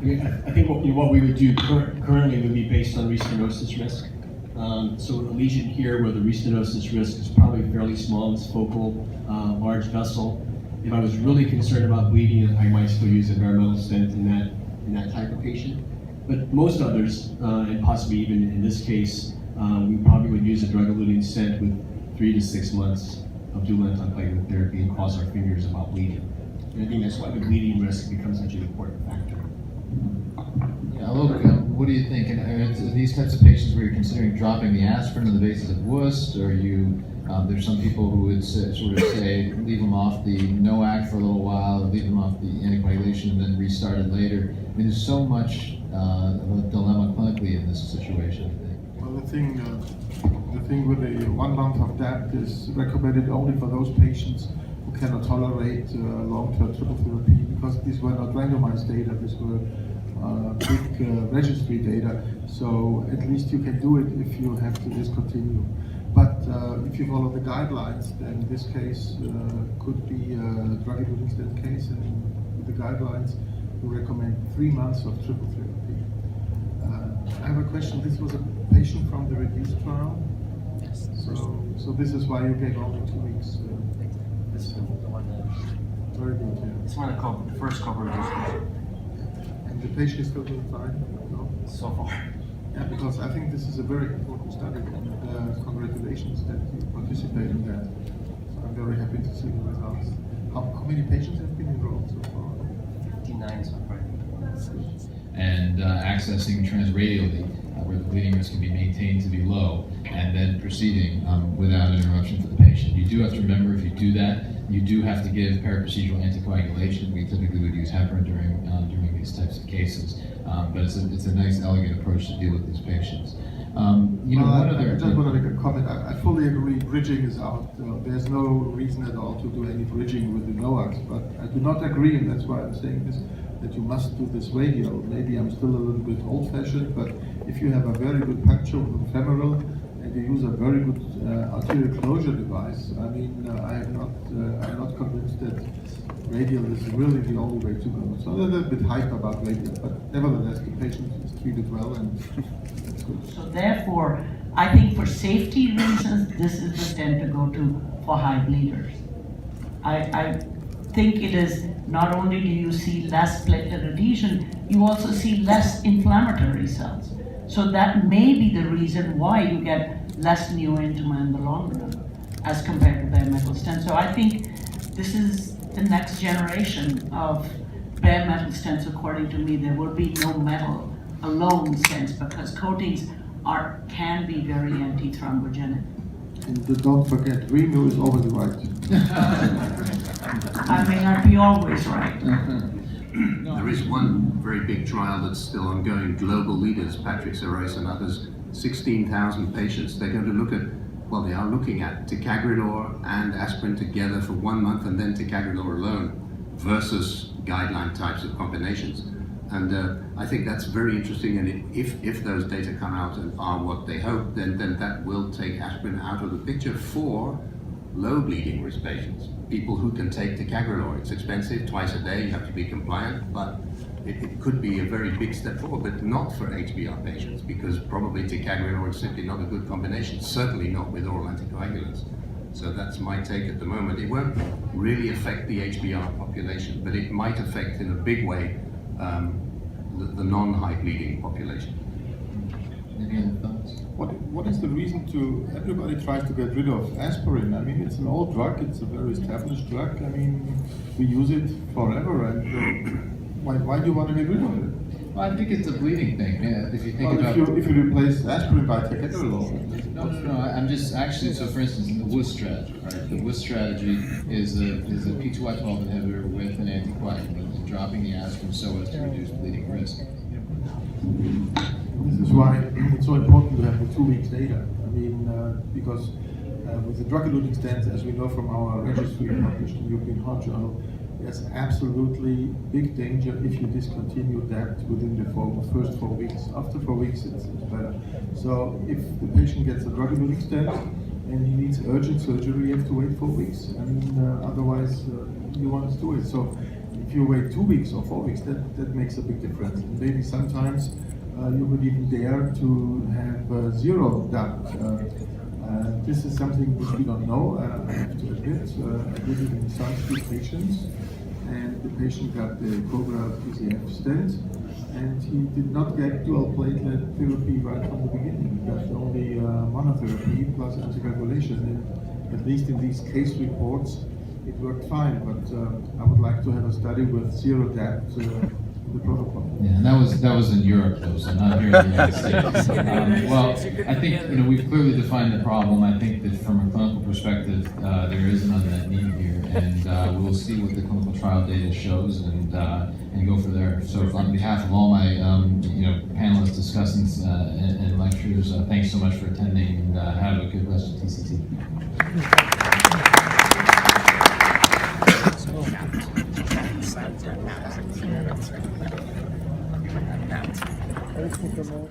I think what we would do currently would be based on restenosis risk. So a lesion here where the restenosis risk is probably fairly small, it's focal, large vessel. If I was really concerned about bleeding, I might still use a bare metal stent in that type of patient. But most others, and possibly even in this case, we probably would use a drug-eluting stent with 3 to 6 months of dual anticoagulant therapy and cross our fingers about bleeding. And I think that's why the bleeding risk becomes such an important factor. Yeah, look, what do you think? And these types of patients where you're considering dropping the aspirin on the basis of WUST, or there's some people who would sort of say leave them off the NOAC for a little while, leave them off the anticoagulation, and then restart it later. I mean, there's so much of a dilemma clinically in this situation, I think. Well, the thing with the 1 month of DAPT is recommended only for those patients who cannot tolerate long-term triple therapy, because these were not randomized data, these were big registry data, so at least you can do it if you have to discontinue. But if you follow the guidelines, then this case could be a drug-eluting stent case, and with the guidelines we recommend 3 months of triple therapy. I have a question. This was a patient from the reduced trial? Yes. So this is why you gave only 2 weeks? This is the one that... Very good, yeah. It's one of the first cover And the patient is still doing fine? No? so far. Yeah, because I think this is a very important study, and congratulations that you participate in that. So I'm very happy to see the results. How many patients have been enrolled so far? 59 so far. And accessing transradially, where the bleeding risk can be maintained to be low, and then proceeding without interruption for the patient. You do have to remember, if you do that, you do have to give periprocedural anticoagulation. We typically would use heparin during these types of cases, but it's a nice, elegant approach to deal with these patients. I just want to make a comment. I fully agree, bridging is out. There's no reason at all to do any bridging with the NOACs, but I do not agree, and that's why I'm saying this, that you must do this radial. Maybe I'm still a little bit old-fashioned, but if you have a very good puncture with the femoral and you use a very good arterial closure device, I mean, I'm not convinced that radial is really the only way to go. So a little bit hype about radial, but nevertheless, the patient is treated well, and that's good. So therefore, I think for safety reasons, this is the stent to go to for high bleeders. I think it is, not only do you see less platelet adhesion, you also see less inflammatory cells. So that may be the reason why you get less neointima in the long run as compared to bare metal stents. So I think this is the next generation of bare metal stents. According to me, there will be no metal alone stents, because coatings can be very anti-thrombogenic. And don't forget, Reno is always right. I may not be always right. There is one very big trial that's still ongoing, global leaders, Patrick Serrais and others, 16,000 patients. They're going to look at, well, they are looking at ticagrelor and aspirin together for 1 month, and then ticagrelor alone versus guideline types of combinations. And I think that's very interesting, and if those data come out and are what they hope, then that will take aspirin out of the picture for low bleeding risk patients, people who can take ticagrelor. It's expensive, twice a day, you have to be compliant, but it could be a very big step forward, but not for HBR patients, because probably ticagrelor is simply not a good combination, certainly not with oral anticoagulants. So that's my take at the moment. It won't really affect the HBR population, but it might affect in a big way the non-high bleeding population. Any other thoughts? What is the reason everybody tries to get rid of aspirin? I mean, it's an old drug, it's a very established drug. I mean, we use it forever, and why do you want to get rid of it? Well, I think it's a bleeding thing. Yeah, if you think about if you replace aspirin by ticagrelor. No. I'm just actually, so for instance, in the WUST strategy, right? The WUST strategy is a P2Y12 inhibitor with an anticoagulant, and dropping the aspirin so as to reduce bleeding risk. This is why it's so important to have the 2 weeks data. I mean, because with the drug-eluting stents, as we know from our registry published in the European Heart Journal, there's absolutely big danger if you discontinue that within the first 4 weeks. After 4 weeks, it's better. So if the patient gets a drug-eluting stent and he needs urgent surgery, you have to wait 4 weeks. I mean, otherwise you want to do it. So if you wait 2 weeks or 4 weeks, that makes a big difference. And maybe sometimes you would even dare to have zero DAPT. This is something which we don't know, I have to admit. I did it in some few patients, and the patient got the Cobra PCF stent, and he did not get dual platelet therapy right from the beginning. He got only monotherapy plus anticoagulation, and at least in these case reports, it worked fine. But I would like to have a study with zero DAPT in the protocol. Yeah, and that was in Europe though, so not here in the United States. Well, I think we've clearly defined the problem. I think that from a clinical perspective, there is an unmet need here, and we'll see what the clinical trial data shows and go from there. So, on behalf of all my panelists, discussants, and lecturers, thanks so much for attending, and have a good rest of TCT. Now.